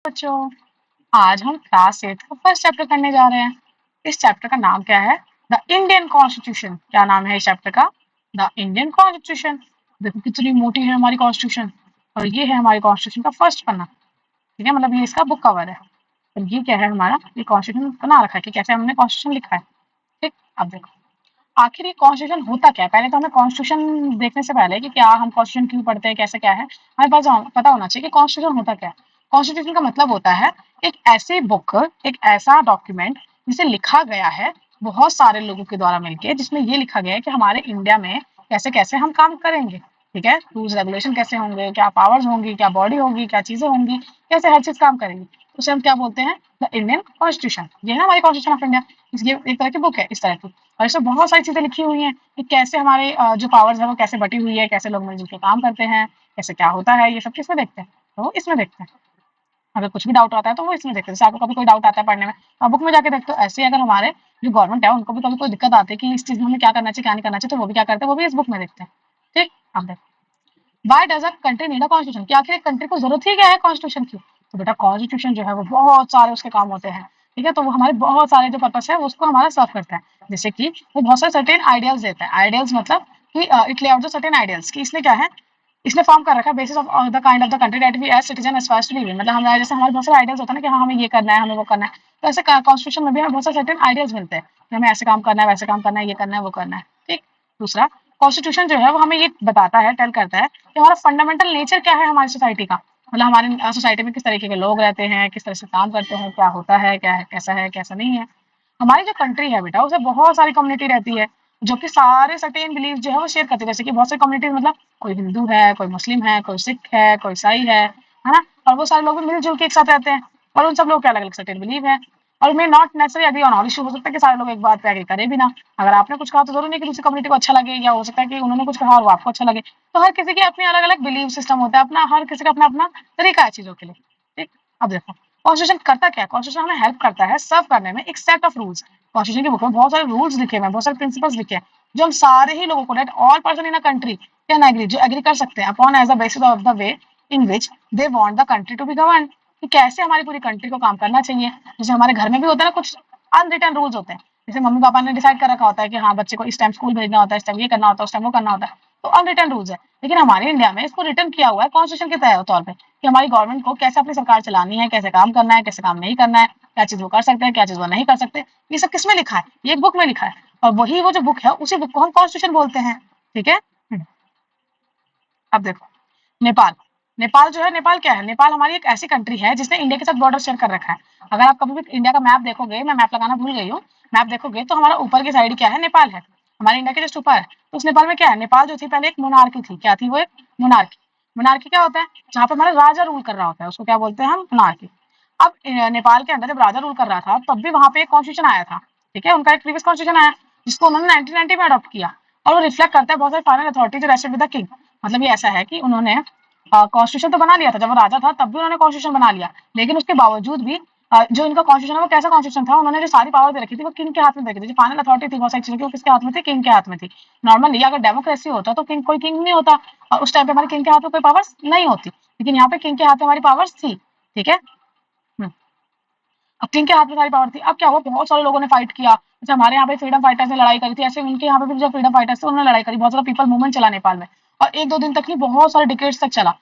बच्चों, आज हम क्लास 8 का फर्स्ट चैप्टर करने जा रहे हैं। इस चैप्टर का नाम क्या है? The Indian constitution. क्या नाम है इस चैप्टर का? The Indian constitution. देखो कितनी मोटी है हमारी कॉन्स्टिट्यूशन, और ये है हमारी कॉन्स्टिट्यूशन का फर्स्ट पन्ना। ठीक है, मतलब ये इसका बुक कवर है। और ये क्या है हमारा, ये कॉन्स्टिट्यूशन बना रखा है कि कैसे हमने कॉन्स्टिट्यूशन लिखा है। ठीक, अब देखो आखिर ये कॉन्स्टिट्यूशन होता क्या है। पहले तो हमें कॉन्स्टिट्यूशन देखने से पहले कि क्या हम कॉन्स्टिट्यूशन क्यों पढ़ते हैं, कैसे क्या है, हमें पता होना चाहिए कि कॉन्स्टिट्यूशन होता क्या है। कॉन्स्टिट्यूशन का मतलब होता है एक ऐसी बुक, एक ऐसा डॉक्यूमेंट जिसे लिखा गया है बहुत सारे लोगों के द्वारा मिलकर, जिसमें ये लिखा गया है कि हमारे इंडिया में कैसे कैसे हम काम करेंगे। ठीक है, रूल्स रेगुलेशन कैसे होंगे, क्या पावर्स होंगी, क्या बॉडी होगी, क्या चीजें होंगी, कैसे हर चीज काम करेंगी। उसे हम क्या बोलते हैं? The Indian constitution. ये है हमारी कॉन्स्टिट्यूशन ऑफ इंडिया। ये एक तरह की बुक है इस तरह की, और इसमें बहुत सारी चीजें लिखी हुई हैं कि कैसे हमारे जो पावर्स है वो कैसे बटी हुई है, कैसे लोग मिलजुल के काम करते हैं, कैसे क्या होता है, ये सब किसमें देखते हैं? तो इसमें देखते हैं। अगर कुछ भी डाउट आता है तो वो इसमें देखते हैं। जैसे आपको कभी कोई डाउट आता है पढ़ने में, तो आप बुक में जाके देखते हो। ऐसे ही अगर हमारे जो गवर्नमेंट है उनको भी कभी कोई दिक्कत आती है कि इस चीज में हमें क्या करना चाहिए क्या नहीं करना चाहिए, तो वो भी क्या करते हैं, वो भी इस बुक में देखते हैं। ठीक, अब देखो why does a country need a constitution, कि आखिर एक कंट्री को जरूरत ही क्या है कॉन्स्टिट्यूशन की। तो बेटा कॉन्स्टिट्यूशन जो है वो बहुत सारे उसके काम होते हैं। ठीक है, तो वो हमारे बहुत सारे जो पर्पस है उसको हमारा सर्व करता है। जैसे कि वो बहुत सारे सर्टेन आइडियल्स देता है। आइडियल्स मतलब कि इट ले आउट द सर्टेन आइडियल्स, कि इसने क्या है, इसने फॉर्म कर रखा है basis of the kind of the country that we as citizen aspire to live in. मतलब हमारे जैसे हमारे बहुत सारे आइडियल्स होते हैं ना कि हाँ हमें ये करना है, हमें वो करना है। तो ऐसे कॉन्स्टिट्यूशन में भी हमें बहुत सारे सर्टेन आइडियल्स मिलते हैं कि हमें ऐसे काम करना है, वैसे काम करना है, ये करना है, वो करना है। ठीक, दूसरा कॉन्स्टिट्यूशन जो है वो हमें ये बताता है, टेल करता है कि हमारा फंडामेंटल नेचर क्या है हमारी सोसाइटी का। मतलब हमारे सोसाइटी में किस तरीके के लोग रहते हैं, किस तरह से काम करते हैं, क्या होता है, क्या है, कैसा नहीं है। हमारी जो कंट्री है बेटा उसमें बहुत सारी कम्युनिटी रहती है जो कि सारे सर्टेन बिलीफ जो है वो शेयर करते हैं। जैसे कि बहुत सारी कम्युनिटी, मतलब कोई हिंदू है, कोई मुस्लिम है, कोई सिख है, कोई ईसाई है ना। और वो सारे लोग भी मिलजुल के एक साथ रहते हैं, और उन सब लोग के अलग अलग सर्टेन बिलीव है। और मैं not necessary agree on all issue, हो सकता है कि सारे लोग एक बात पे एग्री करे भी ना। अगर आपने कुछ कहा तो जरूर नहीं कि दूसरी कम्युनिटी को अच्छा लगे, या हो सकता है कि उन्होंने कुछ कहा और वो आपको अच्छा लगे। तो हर किसी की अपनी अलग अलग बिलीव सिस्टम होता है, अपना हर किसी का अपना अपना तरीका है चीजों के लिए। ठीक, अब देखो कॉन्स्टिट्यूशन करता क्या है। कॉन्स्टिट्यूशन हमें हेल्प करता है सर्व करने में एक सेट ऑफ रूल्स। कॉन्स्टिट्यूशन की बुक में बहुत सारे रूल्स लिखे हुए हैं, बहुत सारे प्रिंसिपल्स लिखे हैं, जो हम सारे ही लोगों को, that all person in a country can agree, जो एग्री कर सकते हैं upon as a basis of the way in which they want the country to be govern, कि कैसे हमारी पूरी कंट्री को काम करना चाहिए। जैसे हमारे घर में भी होता है ना, कुछ अनरिटन रूल्स होते हैं। जैसे मम्मी पापा ने डिसाइड कर रखा होता है कि हाँ बच्चे को इस टाइम स्कूल भेजना होता है, इस टाइम ये करना होता है, उस टाइम वो करना होता है। तो अनरिटन रूल्स है। लेकिन हमारे इंडिया में इसको रिटर्न किया हुआ है कॉन्स्टिट्यूशन के तौर पे, कि हमारी गवर्नमेंट को कैसे अपनी सरकार चलानी है, कैसे काम करना है, कैसे काम नहीं करना है, क्या चीज वो कर सकते हैं, क्या चीज वो नहीं कर सकते। ये सब किसमें लिखा है? ये एक बुक में लिखा है। और वही वो जो बुक है उसी बुक को हम कॉन्स्टिट्यूशन बोलते हैं। ठीक है, अब देखो नेपाल। नेपाल जो है, नेपाल क्या है? नेपाल हमारी एक ऐसी कंट्री है जिसने इंडिया के साथ बॉर्डर शेयर कर रखा है। अगर आप कभी भी इंडिया का मैप देखोगे, मैं मैप लगाना भूल गई हूँ, मैप देखोगे तो हमारा ऊपर की साइड क्या है? नेपाल है। हमारे इंडिया के जस्ट ऊपर है। तो उस नेपाल में क्या है? नेपाल जो थी पहले एक मोनार्की थी। क्या थी वो? एक मोनार्की। मोनार्की क्या होता है? जहाँ पे हमारा राजा रूल कर रहा होता है उसको क्या बोलते हैं हम? मोनार्की। अब नेपाल के अंदर जब राजा रूल कर रहा था तब भी वहां पे एक कॉन्स्टिट्यूशन आया था। ठीक है, उनका एक प्रीवियस कॉन्स्टिट्यूशन आया जिसको उन्होंने 1990 में अडॉप्ट किया, और वो रिफ्लेक्ट करता है बहुत सारी फाइनल अथॉरिटी जो रेस्टेड विद द किंग। मतलब ये ऐसा है कि उन्होंने कॉन्स्टिट्यूशन तो बना लिया था, जब वो राजा था तब भी उन्होंने कॉन्स्टिट्यूशन बना लिया, लेकिन उसके बावजूद भी जो इनका कॉन्स्टिट्यूशन है वो कैसा कॉन्स्टिट्यूशन था, उन्होंने जो सारी पावर दे रखी थी वो किंग के हाथ में दे रखी थी। जो फाइनल अथॉरिटी थी बहुत सारी चीजों की वो किसके हाथ में थी? किंग के हाथ में थी। नॉर्मली अगर डेमोक्रेसी होता तो किंग, कोई किंग नहीं होता, और उस टाइम पे हमारे किंग के हाथ में कोई पावर्स नहीं होती, लेकिन यहाँ पे किंग के हाथ में हमारी पावर्स थी। ठीक है, अब किंग के हाथ में सारी पावर थी। अब क्या हुआ, बहुत सारे लोगों ने फाइट किया। जैसे हमारे यहाँ पे फ्रीडम फाइटर्स ने लड़ाई करी थी, ऐसे उनके यहाँ पे भी जो फ्रीडम फाइटर्स थे उन्होंने लड़ाई करी। बहुत सारा पीपल मूवमेंट चला नेपाल में, और एक दो दिन तक नहीं, बहुत सारे डिकेड्स तक चला।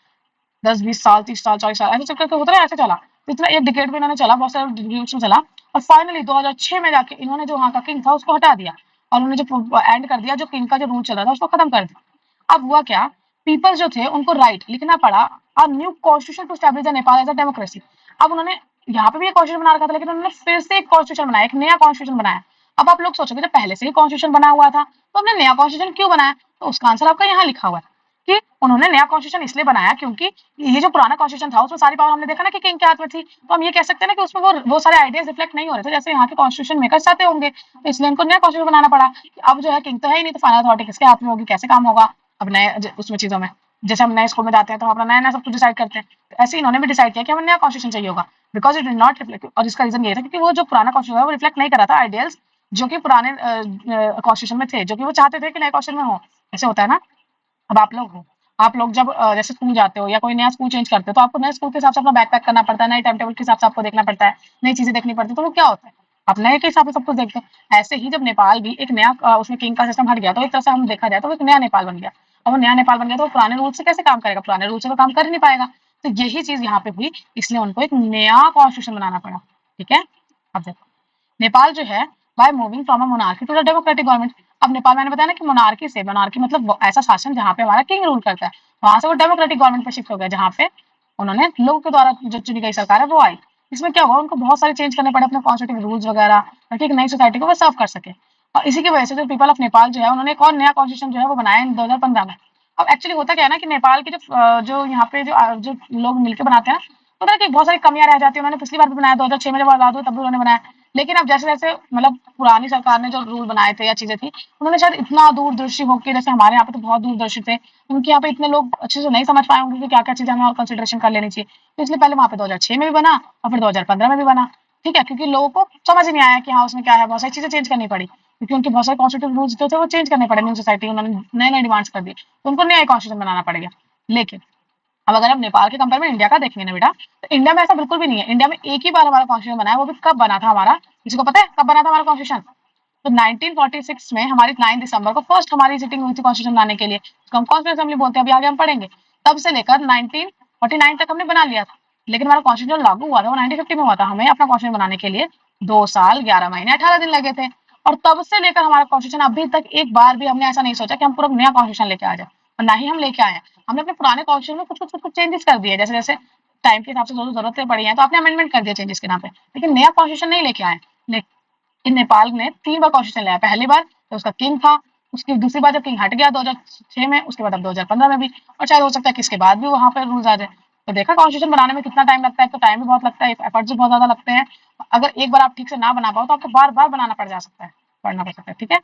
10-20 साल, 30 साल, 40 साल ऐसे चल करके होता है, ऐसे चला। तो इतना एक डिकेड में इन्होंने चला, बहुत सारे डिकेड्स में चला, और फाइनली 2006 में जाके इन्होंने जो वहाँ का किंग था उसको हटा दिया, और उन्होंने जो एंड कर दिया, जो किंग का जो रूल चल रहा था उसको खत्म कर दिया। अब हुआ क्या, पीपल जो थे उनको राइट लिखना पड़ा, a new constitution to establish the Nepal as a democracy. अब उन्होंने यहाँ पे भी एक कॉन्स्टिट्यूशन बना रखा था, लेकिन उन्होंने फिर से एक कॉन्स्टिट्यूशन बनाया, एक नया कॉन्स्टिट्यूशन बनाया। अब आप लोग सोचोगे जब पहले से ही कॉन्स्टिट्यूशन बना हुआ था तो हमने नया कॉन्स्टिट्यूशन क्यों बनाया? तो उसका आंसर आपका यहाँ लिखा हुआ है कि उन्होंने नया कॉन्स्टिट्यूशन इसलिए बनाया क्योंकि ये जो पुराना कॉन्स्टिट्यूशन था उसमें सारी पावर हमने देखा ना कि किंग के हाथ में थी, तो हम ये कह सकते हैं ना कि उसमें वो सारे आइडियाज रिफ्लेक्ट नहीं हो रहे थे जैसे यहाँ के कॉन्स्टिट्यूशन मेकर चाहते होंगे। तो इसलिए उनको नया कॉन्स्टिट्यूशन बनाना पड़ा। अब जो है किंग तो है ही नहीं, तो फाइनल अथॉरिटी किसके हाथ में होगी, कैसे काम होगा? अब नए उसमें चीजों में, जैसे हम नए स्कूल में जाते हैं तो हम अपना नया नया सब कुछ डिसाइड करते हैं, तो ऐसे इन्होंने भी डिसाइड किया कि हमें नया कॉन्स्टिट्यूशन चाहिए होगा, because it did not reflect. और इसका रीजन ये था क्योंकि वो जो पुराना कॉन्स्टिट्यूशन वो रिफ्लेक्ट नहीं कर रहा था आइडियल्स जो कि पुराने कॉन्स्टिट्यूशन में थे, जो कि वो चाहते थे कि नए कॉन्स्टिट्यूशन में हो। ऐसे होता है ना, अब आप लोग हो, आप लोग जब जैसे स्कूल जाते हो या कोई नया स्कूल चेंज करते हो तो आपको नए स्कूल के हिसाब से अपना बैग पैक करना पड़ता है, नए टाइम टेबल के हिसाब से आपको देखना पड़ता है, नई चीजें देखनी पड़ती है, तो वो क्या होता है आप नए के हिसाब से सब कुछ देखते हो। ऐसे ही जब नेपाल भी एक नया उसमें किंग का सिस्टम हट गया तो एक तरह से हम देखा जाए तो एक नया नेपाल बन गया। अब वो नया नेपाल बन गया तो पुराने रूल से कैसे काम करेगा, पुराने रूल से तो काम कर ही नहीं पाएगा। तो यही चीज यहाँ पे हुई, इसलिए उनको एक नया कॉन्स्टिट्यूशन बनाना पड़ा। ठीक है, अब देखो नेपाल जो है by moving from a monarchy to the democratic government. अब नेपाल मैंने बताया ना कि मोनार्की से, मोनार्की मतलब ऐसा शासन जहाँ पे हमारा किंग रूल करता है, वहां से वो डेमोक्रेटिक गवर्नमेंट पे शिफ्ट हो गया जहाँ पे उन्होंने लोगों के द्वारा जो चुनी गई सरकार है वो आई। इसमें क्या हुआ, उनको बहुत सारे चेंज करने पड़े अपने कॉन्स्टिट्यूटिव रूल्स वगैरह, ताकि एक नई सोसाइटी को वो सर्व कर सके। और इसी की वजह से जो पीपल ऑफ नेपाल जो है उन्होंने एक और नया कॉन्स्टिट्यूशन जो है वो बनाया 2015 में। अब एक्चुअली होता क्या है ना कि नेपाल के जो यहाँ पे जो लोग मिलकर बनाते हैं ना, तो उधर की बहुत सारी कमियां रह जाती है। उन्होंने पिछली बार भी बनाया, 2006 में जब आजाद हुआ तब भी उन्होंने बनाया, लेकिन अब जैसे जैसे मतलब पुरानी सरकार ने जो रूल बनाए थे या चीजें थी, उन्होंने शायद इतना दूरदर्शी होकर, जैसे हमारे यहाँ पे तो बहुत दूरदर्शी थे, उनके यहाँ पे इतने लोग अच्छे से नहीं समझ पाए होंगे कि क्या क्या चीजें हमें और कंसिडरेशन कर लेनी चाहिए, तो इसलिए पहले वहां पे 2006 में भी बना और फिर 2015 में भी बना। ठीक है, क्योंकि लोगों को समझ नहीं आया कि हाँ उसमें क्या है, बहुत सारी चीजें चेंज करनी पड़ी, क्योंकि उनके बहुत सारे कॉन्स्टिट्यूटिव रूल्स जो थे वो चेंज करने पड़े, न्यू सोसाइटी उन्होंने नए नए डिमांड्स कर दी, तो उनको नया कॉन्स्टिट्यूशन बनाना पड़ गया। लेकिन अब अगर हम नेपाल के कंपेयर में इंडिया का देखेंगे ना बेटा, तो इंडिया में ऐसा बिल्कुल भी नहीं है। इंडिया में एक ही बार हमारा कॉन्स्टिट्यूशन बना है, वो भी कब बना था हमारा, किसी को पता है कब बना था हमारा कॉन्स्टिट्यूशन? तो 1946 में हमारी 9 दिसंबर को फर्स्ट हमारी सिटिंग हुई थी कॉन्स्टिट्यूशन बनाने के लिए, जिसको हम कॉन्स्टिट्यूशन असेंबली बोलते हैं, अभी आगे हम पढ़ेंगे। तब से लेकर 1949 तक हमने बना लिया था, लेकिन हमारा कॉन्स्टिट्यूशन लागू हुआ था वो 1950 में हुआ था। हमें अपना कॉन्स्टिट्यूशन बनाने के लिए 2 साल 11 महीने 18 दिन लगे थे, और तब से लेकर हमारा कॉन्स्टिट्यूशन अभी तक एक बार भी हमने ऐसा नहीं सोचा कि हम पूरा नया कॉन्स्टिट्यूशन लेके आ जाए, और ना ही हम लेके आए हैं। हमने अपने पुराने कॉन्स्टिट्यूशन में कुछ चेंजेस कर दिए, जैसे जैसे टाइम के हिसाब से जो जरूरतें पड़ी हैं तो आपने अमेंडमेंट कर दिया चेंजेस के नाम पे, लेकिन नया कॉन्स्टिट्यूशन नहीं लेके आए। लेकिन नेपाल ने 3 बार कॉन्स्टिट्यूशन लाया, पहली बार तो उसका किंग था, उसकी दूसरी बार जब किंग हट गया 2006 में, उसके बाद अब 2015 में भी, और शायद हो सकता है कि इसके बाद भी वहां पर रूल्स आ जाए। तो देखा कॉन्स्टिट्यूशन बनाने में कितना टाइम लगता है, तो टाइम भी बहुत लगता है, एफर्ट्स भी बहुत ज्यादा लगते हैं। अगर एक बार आप ठीक से ना बना पाओ तो आपको बार बार बनाना पड़ जा सकता है, पढ़ना पड़ सकता है। ठीक है,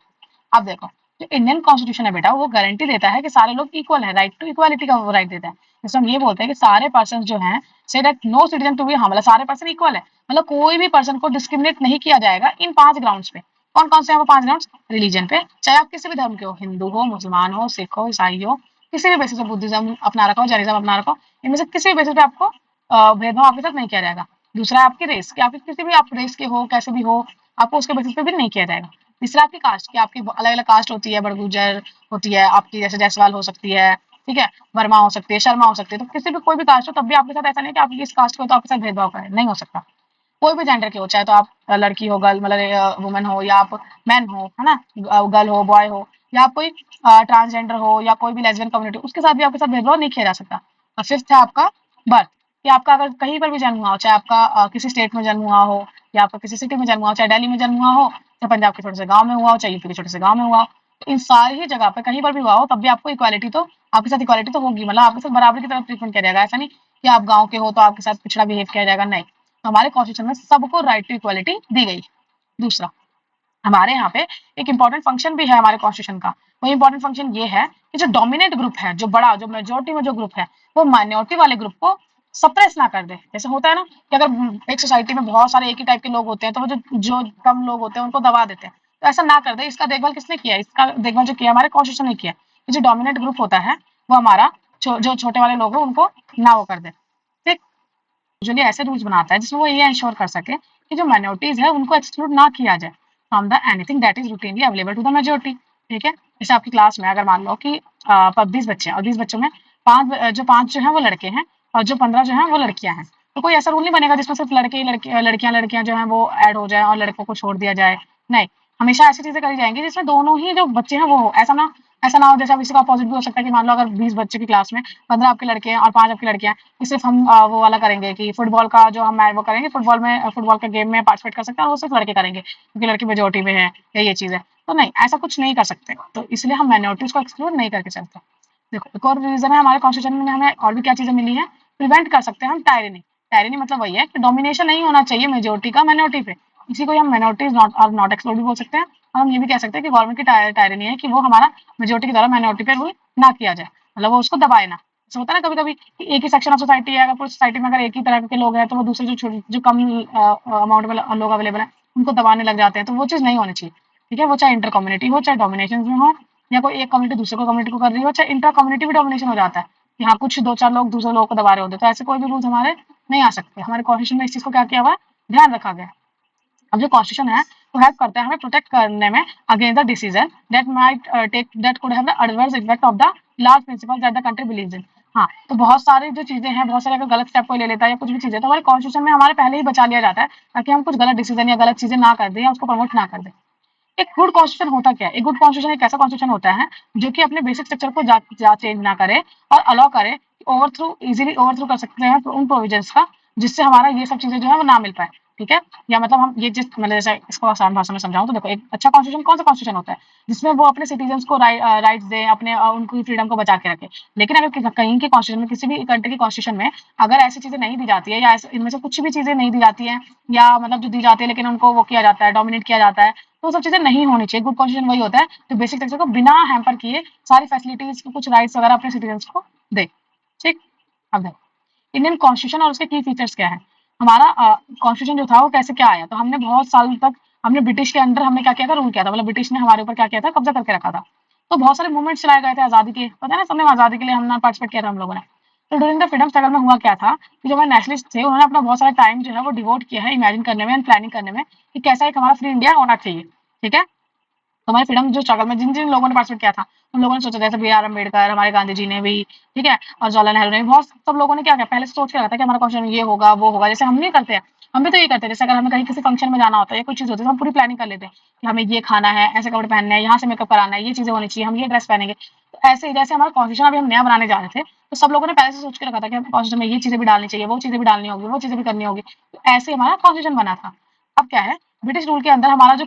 अब देखो जो इंडियन कॉन्स्टिट्यूशन है बेटा वो गारंटी देता है कि सारे लोग इक्वल है, राइट टू इक्वालिटी का वो राइट देता है। जिसमें हम ये बोलते हैं कि सारे पर्सन जो हैं से that no citizen to be harm, मतलब सारे पर्सन इक्वल है, मतलब कोई भी पर्सन को डिस्क्रिमिनेट नहीं किया जाएगा इन 5 ग्राउंड्स पे। कौन कौन से हैं वो 5 ग्राउंड्स? रिलीजन पे, चाहे आप किसी भी धर्म के हो, हिंदू हो, मुसलमान हो, सिख हो, ईसाई हो, किसी भी बेसिस पे, बुद्धिज्म अपना रखा हो, जैनिज्म अपना रखा हो, इनमें से किसी भी बेसिस पे आपको भेदभाव आपके साथ नहीं किया जाएगा। दूसरा है आपकी रेस, कि आपकी किसी भी आप रेस के हो, कैसे भी हो, आपको उसके बेसिस पे भी नहीं किया जाएगा। तीसरा आपकी कास्ट, कि आपकी अलग अलग कास्ट होती है, बड़गुजर होती है आपकी, जैसे जायसवाल हो सकती है, ठीक है, वर्मा हो सकती है, शर्मा हो सकती है, तो किसी भी कोई भी कास्ट हो तब भी आपके साथ ऐसा नहीं कि आपकी इस कास्ट को तो आपके साथ भेदभाव करे, नहीं हो सकता। कोई भी जेंडर के हो, चाहे तो आप लड़की हो, गर्ल मतलब वुमेन हो, या आप मैन हो, है ना, गर्ल हो, बॉय हो, या आप कोई ट्रांसजेंडर हो, या कोई भी लेस्बियन कम्युनिटी, उसके साथ भी आपके साथ भेदभाव नहीं किया जा सकता। और फिफ्थ है आपका बर्थ, कि आपका अगर कहीं पर भी जन्म हुआ हो, चाहे आपका किसी स्टेट में जन्म हुआ हो, या आपका किसी सिटी में जन्म हुआ हो, चाहे दिल्ली में जन्म हुआ हो, चाहे पंजाब के छोटे से गांव में हुआ हो, चाहे यूपी के छोटे से गांव में हुआ हो, तो इन सारी ही जगह पे कहीं पर भी हुआ हो तब भी आपको इक्वालिटी तो आपके साथ इक्वालिटी तो होगी, मतलब आपके साथ बराबरी की तरफ ट्रीटमेंट किया जाएगा। ऐसा नहीं कि आप गाँव के हो तो आपके साथ पिछड़ा बिहेव किया जाएगा, नहीं। तो हमारे कॉन्स्टिट्यूशन में सबको राइट टू इक्वालिटी दी गई। दूसरा, हमारे यहाँ पे एक इंपॉर्टेंट फंक्शन भी है हमारे कॉन्स्टिट्यूशन का। वो इंपॉर्टेंट फंक्शन ये है कि जो डोमिनेंट ग्रुप है, जो बड़ा, जो मेजोरिटी में जो ग्रुप है, वो माइनॉरिटी वाले ग्रुप को सप्रेस ना कर दे। जैसे होता है ना कि अगर एक सोसाइटी में बहुत सारे एक ही टाइप के लोग होते हैं तो वो जो जो कम लोग होते हैं उनको दबा देते हैं, तो ऐसा ना कर दे। इसका देखभाल किसने किया? इसका देखभाल जो किया हमारे कॉन्स्टिट्यूशन ने किया, कि जो डोमिनेंट ग्रुप होता है वो हमारा जो छोटे वाले लोग हैं उनको ना वो कर दे। ठीक, यूजुअली ऐसे रूल्स बनाता है जिसमें वो ये इंश्योर कर सके कि जो माइनॉरिटीज है उनको एक्सक्लूड ना किया जाए from the anything that is routinely available to the majority. ठीक है, जैसे आपकी क्लास में अगर मान लो कि 20 बच्चे हैं और 20 बच्चों में पांच जो है वो लड़के हैं और जो 15 जो है वो लड़कियां हैं, तो कोई ऐसा रूल नहीं बनेगा जिसमें सिर्फ लड़के लड़कियां जो है वो ऐड हो जाए और लड़कों को छोड़ दिया जाए। नहीं, हमेशा ऐसी चीजें करी जाएंगी जिसमें दोनों ही जो बच्चे हैं वो हो। ऐसा ना हो जैसे अब इसका अपोजिट भी हो सकता है कि मान लो अगर 20 बच्चे की क्लास में 15 आपके लड़के हैं और 5 आपकी लड़कियां हैं, कि सिर्फ हम वो वाला करेंगे कि फुटबॉल का जो हम वो करेंगे, फुटबॉल के गेम में पार्टिसिपेट कर सकते हैं और वो सिर्फ लड़के करेंगे क्योंकि लड़की मेजोरिटी में है, या ये चीज है। तो नहीं, ऐसा कुछ नहीं कर सकते, तो इसलिए हम माइनॉरिटीज को एक्सक्लूड नहीं करके चलते। देखो एक और रीजन है हमारे कॉन्स्टिट्यूशन में, हमें और भी क्या चीजें मिली है, प्रिवेंट कर सकते हैं हम टायरनी। टायरनी मतलब वही है कि डोमिनेशन नहीं होना चाहिए मेजोरिटी का माइनॉरिटी पे। इसी को हम माइनॉरिटीज नॉट एक्सक्लूड भी बोल सकते हैं, और हम ये भी कह सकते हैं कि गवर्नमेंट की टायरनी है कि वो हमारा मेजोरिटी की तरह माइनॉरिटी पे रूल ना किया जाए, मतलब वो उसको दबाए ना। जैसे होता है ना कभी कभी कि एक ही सेक्शन ऑफ सोसाइटी है, अगर पूरी सोसाइटी में अगर एक ही तरह के लोग हैं तो वो दूसरे जो कम अमाउंट में लोग अवेलेबल है उनको दबाने लग जाते हैं, तो वो चीज नहीं होनी चाहिए। ठीक है, वो चाहे इंटर कम्युनिटी हो, चाहे डोमिनेशन में हो, या कोई एक कम्युनिटी दूसरे को कम्युनिटी को कर रही हो, चाहे इंटर कम्युनिटी भी डोमिनेशन हो जाता है कि हाँ कुछ 2-4 लोग दूसरे लोगों को दबा रहे होते, तो ऐसे कोई भी रूल्स हमारे नहीं आ सकते। हमारे कॉन्स्टिट्यूशन में इस चीज को क्या किया हुआ है, ध्यान रखा गया है। अब जो कॉन्स्टिट्यूशन है वो हेल्प करता है हमें प्रोटेक्ट करने में against the decision that might take that could have the adverse effect of the large principle that the country believes in. हाँ, तो बहुत सारी जो चीजें हैं, बहुत सारे अगर गलत स्टेप कोई ले लेता है या कुछ भी चीजें, तो हमारे कॉन्स्टिट्यूशन में हमारे पहले ही बचा लिया जाता है ताकि हम कुछ गलत डिसीजन या गलत चीजें ना कर दें या उसको प्रमोट ना कर दें। एक गुड कॉन्स्टिट्यूशन होता क्या है? एक गुड कॉन्स्टिट्यूशन एक ऐसा कॉन्स्टिट्यूशन होता है जो कि अपने बेसिक स्ट्रक्चर को चेंज ना करे और अलाउ करे ओवरथ्रू इजीली ओवरथ्रू कर सकते हैं उन प्रोविजंस का, जिससे हमारा ये सब चीजें जो है वो ना मिल पाए। ठीक है, या मतलब हम ये जिस मतलब जैसे इसको आसान भाषा में समझाऊं तो देखो, एक अच्छा कॉन्स्टिट्यूशन कौन सा कॉन्स्टिट्यूशन होता है जिसमें वो अपने सिटीजन्स को राइट्स दे, अपने उनकी फ्रीडम को बचा के रखे। लेकिन अगर कहीं के कॉन्स्टिट्यूशन में, किसी भी कंट्री के कॉन्स्टिट्यूशन में अगर ऐसी चीजें नहीं दी जाती है या इनमें से कुछ भी चीजें नहीं दी जाती है, या मतलब जो दी जाती है लेकिन उनको वो किया जाता है, डोमिनेट किया जाता है, तो सब चीजें नहीं होनी चाहिए। गुड कॉन्स्टिट्यूशन वही होता है जो बेसिक स्ट्रक्चर को बिना हैम्पर किए सारी फैसिलिटीज, कुछ राइट्स वगैरह अपने सिटीजन्स को दे। ठीक, अब देखो इंडियन कॉन्स्टिट्यूशन और उसके की फीचर्स क्या है। हमारा कॉन्स्टिट्यूशन जो था वो कैसे क्या आया, तो हमने बहुत साल तक हमने ब्रिटिश के अंडर हमने क्या किया था, रूल किया था, मतलब ब्रिटिश ने हमारे ऊपर क्या किया था, कब्जा करके रखा था। तो बहुत सारे मूवमेंट्स चलाए गए थे आजादी के, पता है ना, सबने आजादी के लिए हमने पार्टिसिपेट किया था हम लोगों ने। तो ड्यूरिंग द फ्रीडम स्ट्रगल में हुआ क्या था कि जो हमारे नेशनलिस्ट थे उन्होंने अपना बहुत सारा टाइम जो है वो डिवोट किया है इमेजिन करने में एंड प्लानिंग करने में कि कैसा एक हमारा फ्री इंडिया होना चाहिए। ठीक है, तो हमारे फ्रीडम जो स्ट्रगल में जिन जिन लोगों ने पार्टिसिपेट किया था उन लोगों ने सोचा, जैसे बी आर अम्बेडकर, हमारे गांधी जी ने भी, ठीक है, और जवाहरलाल नेहरू ने भी, बहुत सब लोगों ने क्या किया, पहले से सोच के रखा था कि हमारा कॉन्स्टिट्यूशन ये होगा वो होगा। जैसे हम नहीं करते हैं, हम भी तो ये करते हैं, जैसे अगर हमें कहीं किसी फंक्शन में जाना होता है या कोई चीज होती है तो हम पूरी प्लानिंग कर लेते हैं कि हमें ये खाना है, ऐसे कपड़े पहनने हैं, यहाँ से मेकअप कराना है, ये चीजें होनी चाहिए, हम ये ड्रेस पहनेंगे। तो ऐसे ही जैसे हमारा कॉन्स्टिट्यूशन अभी हम नया बनाने जा रहे थे, तो सब लोगों ने पहले से सोच के रखा था कि कॉन्स्टिट्यूशन में ये चीजें भी डालनी चाहिए, वो चीजें भी डालनी होगी, वो चीजें भी करनी होगी। तो ऐसे हमारा कॉन्स्टिट्यूशन बना था। अब क्या है, ब्रिटिश रूल के अंदर हमारा जो